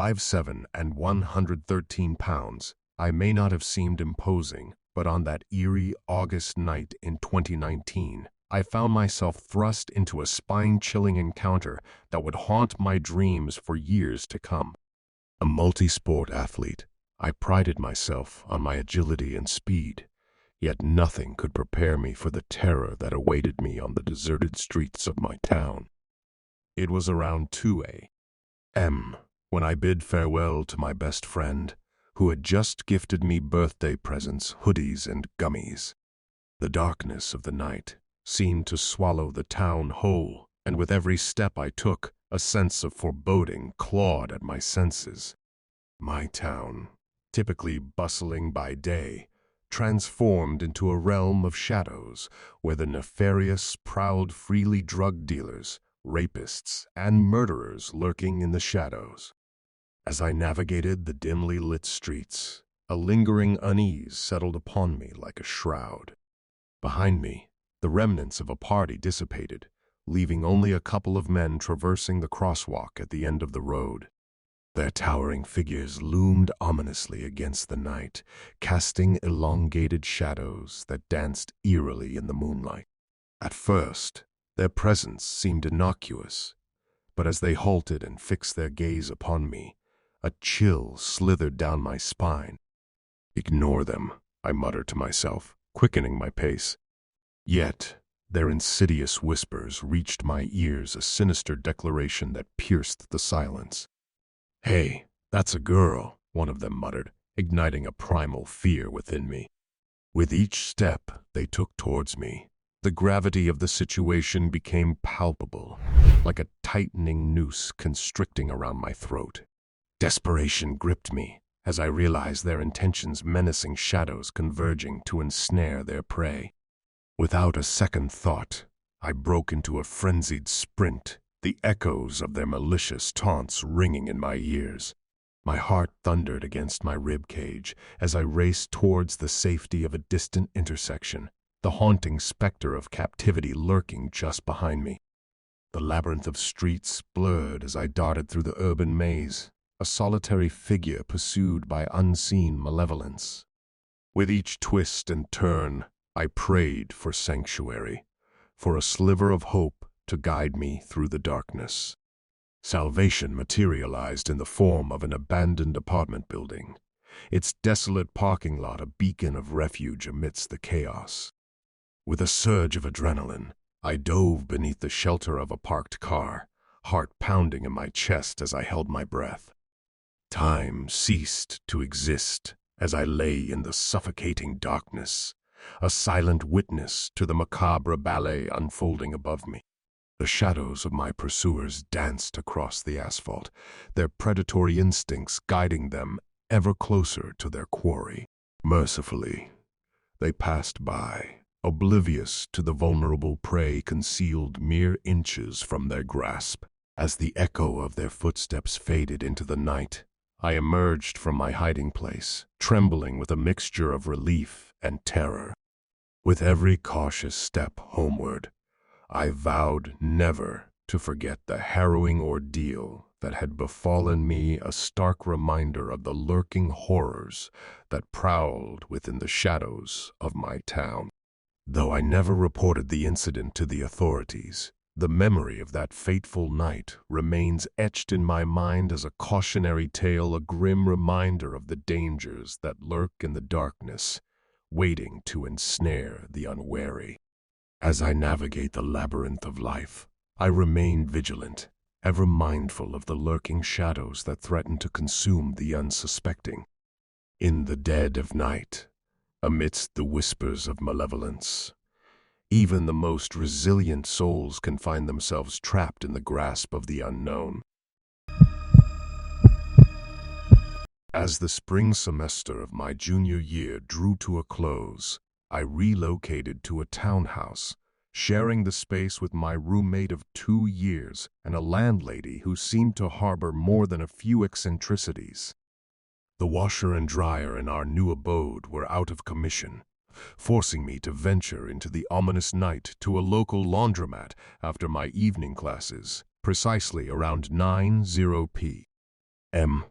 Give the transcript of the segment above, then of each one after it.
5'7" and 113 pounds, I may not have seemed imposing, but on that eerie August night in 2019, I found myself thrust into a spine-chilling encounter that would haunt my dreams for years to come. A multi-sport athlete, I prided myself on my agility and speed, yet nothing could prepare me for the terror that awaited me on the deserted streets of my town. It was around 2 a.m. when I bid farewell to my best friend, who had just gifted me birthday presents, hoodies, and gummies. The darkness of the night seemed to swallow the town whole, and with every step I took, a sense of foreboding clawed at my senses. My town, typically bustling by day, transformed into a realm of shadows where the nefarious prowled freely, drug dealers, rapists, and murderers lurking in the shadows. As I navigated the dimly lit streets, a lingering unease settled upon me like a shroud. Behind me, the remnants of a party dissipated, leaving only a couple of men traversing the crosswalk at the end of the road. Their towering figures loomed ominously against the night, casting elongated shadows that danced eerily in the moonlight. At first, their presence seemed innocuous, but as they halted and fixed their gaze upon me, a chill slithered down my spine. "Ignore them," I muttered to myself, quickening my pace. Yet, their insidious whispers reached my ears, a sinister declaration that pierced the silence. "Hey, that's a girl," one of them muttered, igniting a primal fear within me. With each step they took towards me, the gravity of the situation became palpable, like a tightening noose constricting around my throat. Desperation gripped me as I realized their intentions, menacing shadows converging to ensnare their prey. Without a second thought, I broke into a frenzied sprint, the echoes of their malicious taunts ringing in my ears. My heart thundered against my rib cage as I raced towards the safety of a distant intersection, the haunting specter of captivity lurking just behind me. The labyrinth of streets blurred as I darted through the urban maze, a solitary figure pursued by unseen malevolence. With each twist and turn, I prayed for sanctuary, for a sliver of hope to guide me through the darkness. Salvation materialized in the form of an abandoned apartment building, its desolate parking lot a beacon of refuge amidst the chaos. With a surge of adrenaline, I dove beneath the shelter of a parked car, heart pounding in my chest as I held my breath. Time ceased to exist as I lay in the suffocating darkness, a silent witness to the macabre ballet unfolding above me. The shadows of my pursuers danced across the asphalt, their predatory instincts guiding them ever closer to their quarry. Mercifully, they passed by, oblivious to the vulnerable prey concealed mere inches from their grasp. As the echo of their footsteps faded into the night, I emerged from my hiding place, trembling with a mixture of relief and terror. With every cautious step homeward, I vowed never to forget the harrowing ordeal that had befallen me, a stark reminder of the lurking horrors that prowled within the shadows of my town. Though I never reported the incident to the authorities, the memory of that fateful night remains etched in my mind as a cautionary tale, a grim reminder of the dangers that lurk in the darkness, waiting to ensnare the unwary. As I navigate the labyrinth of life, I remain vigilant, ever mindful of the lurking shadows that threaten to consume the unsuspecting. In the dead of night, amidst the whispers of malevolence, even the most resilient souls can find themselves trapped in the grasp of the unknown. As the spring semester of my junior year drew to a close, I relocated to a townhouse, sharing the space with my roommate of 2 years and a landlady who seemed to harbor more than a few eccentricities. The washer and dryer in our new abode were out of commission, forcing me to venture into the ominous night to a local laundromat after my evening classes, precisely around 9:00 p.m.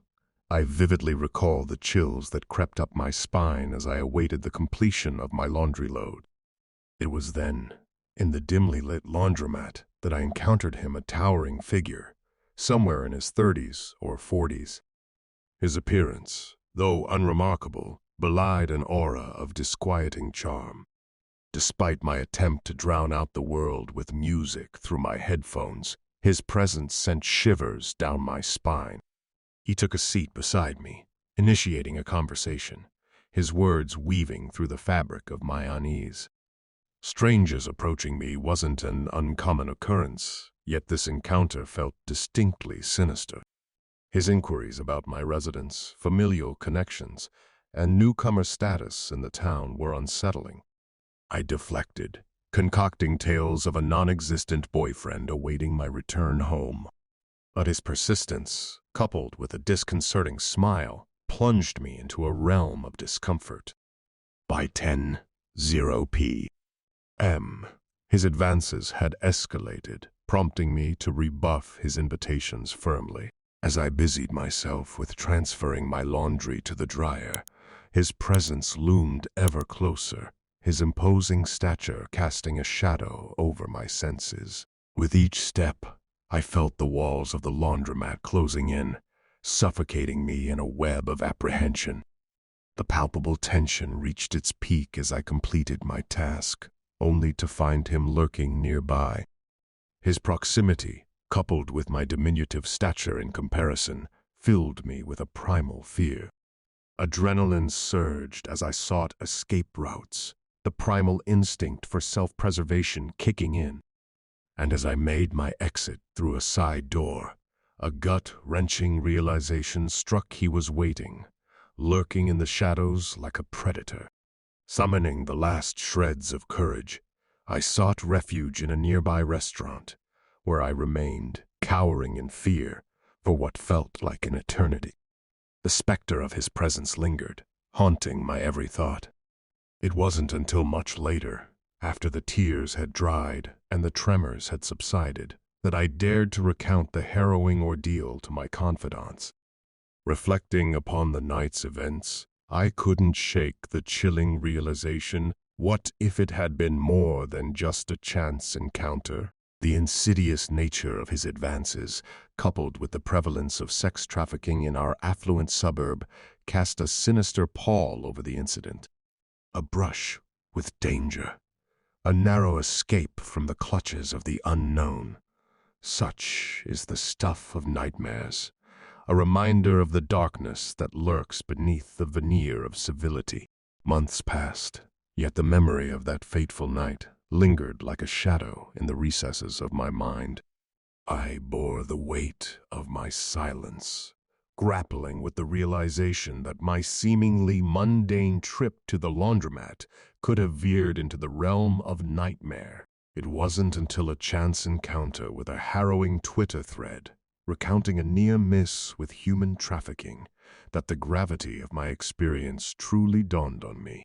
I vividly recall the chills that crept up my spine as I awaited the completion of my laundry load. It was then, in the dimly lit laundromat, that I encountered him, a towering figure, somewhere in his 30s or 40s. His appearance, though unremarkable, belied an aura of disquieting charm. Despite my attempt to drown out the world with music through my headphones, his presence sent shivers down my spine. He took a seat beside me, initiating a conversation, his words weaving through the fabric of my unease. Strangers approaching me wasn't an uncommon occurrence, yet this encounter felt distinctly sinister. His inquiries about my residence, familial connections, and newcomer status in the town were unsettling. I deflected, concocting tales of a non-existent boyfriend awaiting my return home. But his persistence, coupled with a disconcerting smile, plunged me into a realm of discomfort. By 10:00 p.m., his advances had escalated, prompting me to rebuff his invitations firmly. As I busied myself with transferring my laundry to the dryer, his presence loomed ever closer, his imposing stature casting a shadow over my senses. With each step, I felt the walls of the laundromat closing in, suffocating me in a web of apprehension. The palpable tension reached its peak as I completed my task, only to find him lurking nearby. His proximity, coupled with my diminutive stature in comparison, filled me with a primal fear. Adrenaline surged as I sought escape routes, the primal instinct for self-preservation kicking in. And as I made my exit through a side door, a gut-wrenching realization struck. He was waiting, lurking in the shadows like a predator. Summoning the last shreds of courage, I sought refuge in a nearby restaurant, where I remained, cowering in fear, for what felt like an eternity. The specter of his presence lingered, haunting my every thought. It wasn't until much later, after the tears had dried and the tremors had subsided, that I dared to recount the harrowing ordeal to my confidants. Reflecting upon the night's events, I couldn't shake the chilling realization: what if it had been more than just a chance encounter? The insidious nature of his advances, coupled with the prevalence of sex trafficking in our affluent suburb, cast a sinister pall over the incident. A brush with danger, a narrow escape from the clutches of the unknown. Such is the stuff of nightmares, a reminder of the darkness that lurks beneath the veneer of civility. Months passed, yet the memory of that fateful night lingered like a shadow in the recesses of my mind. I bore the weight of my silence, grappling with the realization that my seemingly mundane trip to the laundromat could have veered into the realm of nightmare. It wasn't until a chance encounter with a harrowing Twitter thread, recounting a near miss with human trafficking, that the gravity of my experience truly dawned on me.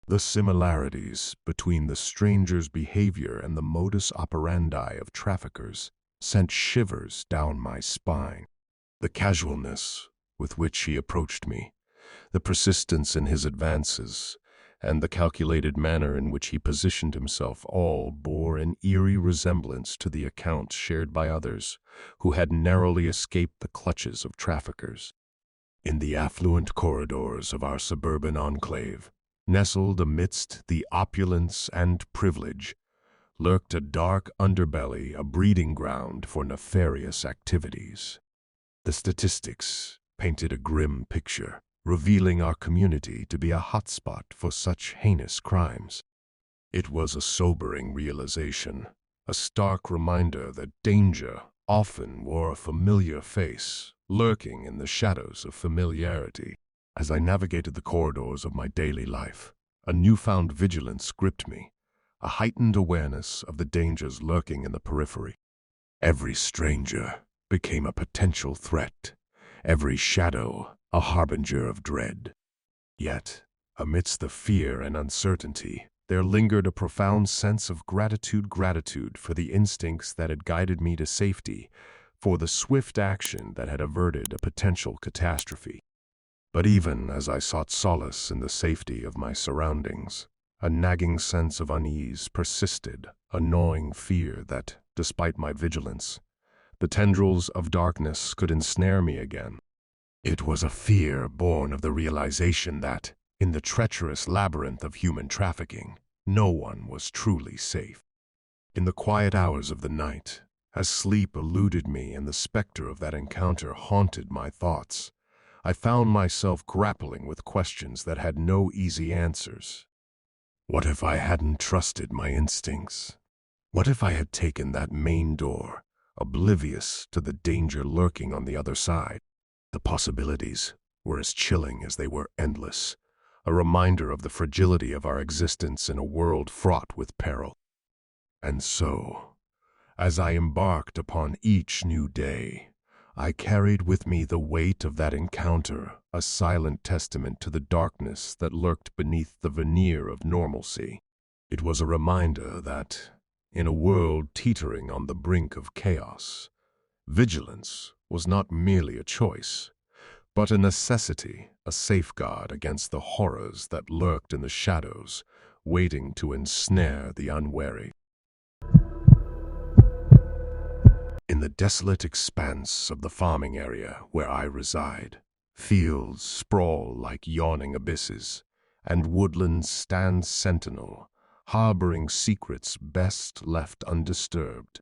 The similarities between the stranger's behavior and the modus operandi of traffickers sent shivers down my spine. The casualness with which he approached me, the persistence in his advances, and the calculated manner in which he positioned himself all bore an eerie resemblance to the accounts shared by others who had narrowly escaped the clutches of traffickers. In the affluent corridors of our suburban enclave, nestled amidst the opulence and privilege, lurked a dark underbelly, a breeding ground for nefarious activities. The statistics painted a grim picture, revealing our community to be a hotspot for such heinous crimes. It was a sobering realization, a stark reminder that danger often wore a familiar face, lurking in the shadows of familiarity. As I navigated the corridors of my daily life, a newfound vigilance gripped me, a heightened awareness of the dangers lurking in the periphery. Every stranger became a potential threat, every shadow a harbinger of dread. Yet, amidst the fear and uncertainty, there lingered a profound sense of gratitude for the instincts that had guided me to safety, for the swift action that had averted a potential catastrophe. But even as I sought solace in the safety of my surroundings, a nagging sense of unease persisted, a gnawing fear that, despite my vigilance, the tendrils of darkness could ensnare me again. It was a fear born of the realization that, in the treacherous labyrinth of human trafficking, no one was truly safe. In the quiet hours of the night, as sleep eluded me and the specter of that encounter haunted my thoughts, I found myself grappling with questions that had no easy answers. What if I hadn't trusted my instincts? What if I had taken that main door, oblivious to the danger lurking on the other side? The possibilities were as chilling as they were endless, a reminder of the fragility of our existence in a world fraught with peril. And so, as I embarked upon each new day, I carried with me the weight of that encounter, a silent testament to the darkness that lurked beneath the veneer of normalcy. It was a reminder that, in a world teetering on the brink of chaos, vigilance was not merely a choice, but a necessity, a safeguard against the horrors that lurked in the shadows, waiting to ensnare the unwary. In the desolate expanse of the farming area where I reside, fields sprawl like yawning abysses, and woodlands stand sentinel, harboring secrets best left undisturbed.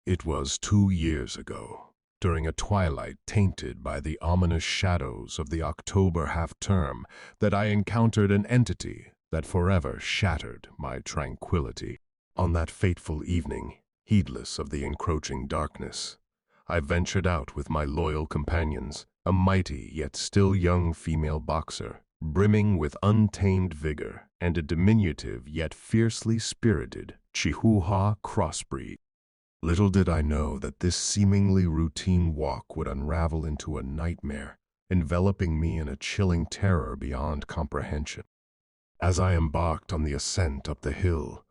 It was 2 years ago, during a twilight tainted by the ominous shadows of the October half-term, that I encountered an entity that forever shattered my tranquility. On that fateful evening, heedless of the encroaching darkness, I ventured out with my loyal companions, a mighty yet still young female boxer, brimming with untamed vigor, and a diminutive yet fiercely spirited Chihuahua crossbreed. Little did I know that this seemingly routine walk would unravel into a nightmare, enveloping me in a chilling terror beyond comprehension. As I embarked on the ascent up the hill,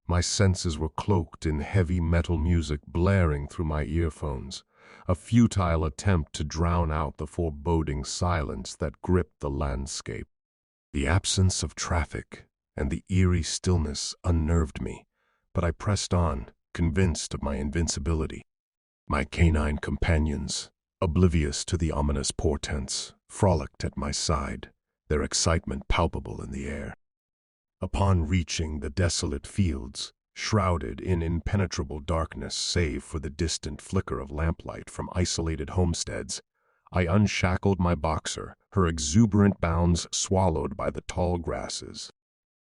my senses were cloaked in heavy metal music blaring through my earphones, a futile attempt to drown out the foreboding silence that gripped the landscape. The absence of traffic and the eerie stillness unnerved me, but I pressed on, convinced of my invincibility. My canine companions, oblivious to the ominous portents, frolicked at my side, their excitement palpable in the air. Upon reaching the desolate fields, shrouded in impenetrable darkness save for the distant flicker of lamplight from isolated homesteads, I unshackled my boxer, her exuberant bounds swallowed by the tall grasses.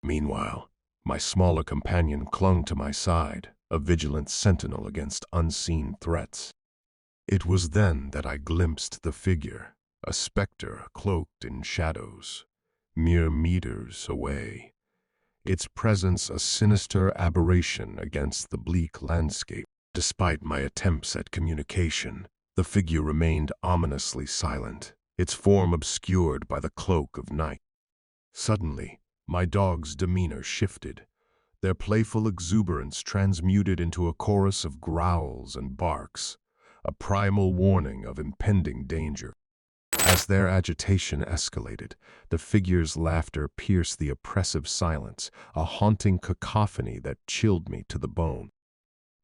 Meanwhile, my smaller companion clung to my side, a vigilant sentinel against unseen threats. It was then that I glimpsed the figure, a specter cloaked in shadows, mere meters away, its presence a sinister aberration against the bleak landscape. Despite my attempts at communication, the figure remained ominously silent, its form obscured by the cloak of night. Suddenly, my dog's demeanor shifted, their playful exuberance transmuted into a chorus of growls and barks, a primal warning of impending danger. As their agitation escalated, the figure's laughter pierced the oppressive silence, a haunting cacophony that chilled me to the bone.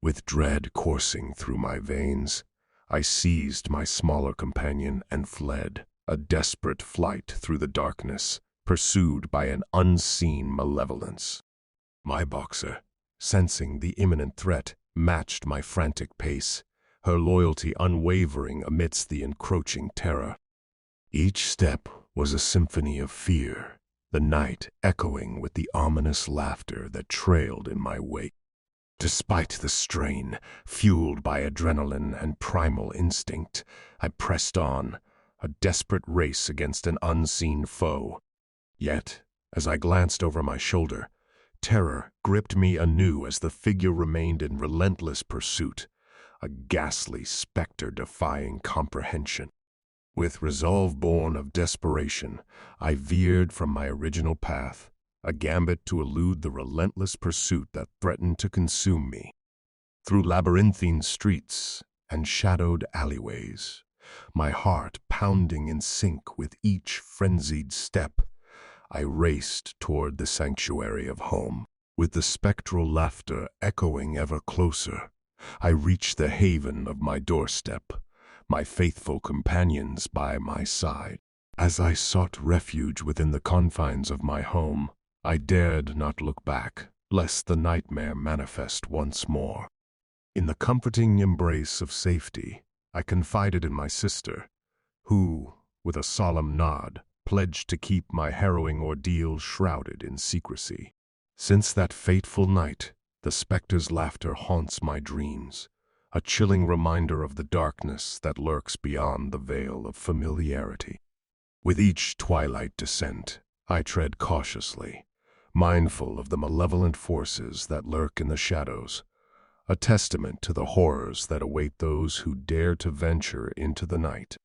With dread coursing through my veins, I seized my smaller companion and fled, a desperate flight through the darkness, pursued by an unseen malevolence. My boxer, sensing the imminent threat, matched my frantic pace, her loyalty unwavering amidst the encroaching terror. Each step was a symphony of fear, the night echoing with the ominous laughter that trailed in my wake. Despite the strain, fueled by adrenaline and primal instinct, I pressed on, a desperate race against an unseen foe. Yet, as I glanced over my shoulder, terror gripped me anew as the figure remained in relentless pursuit, a ghastly specter defying comprehension. With resolve born of desperation, I veered from my original path, a gambit to elude the relentless pursuit that threatened to consume me. Through labyrinthine streets and shadowed alleyways, my heart pounding in sync with each frenzied step. I raced toward the sanctuary of home, with the spectral laughter echoing ever closer. I reached the haven of my doorstep, my faithful companions by my side. As I sought refuge within the confines of my home, I dared not look back, lest the nightmare manifest once more. In the comforting embrace of safety, I confided in my sister, who, with a solemn nod, pledged to keep my harrowing ordeal shrouded in secrecy. Since that fateful night, the specter's laughter haunts my dreams, a chilling reminder of the darkness that lurks beyond the veil of familiarity. With each twilight descent, I tread cautiously, mindful of the malevolent forces that lurk in the shadows, a testament to the horrors that await those who dare to venture into the night.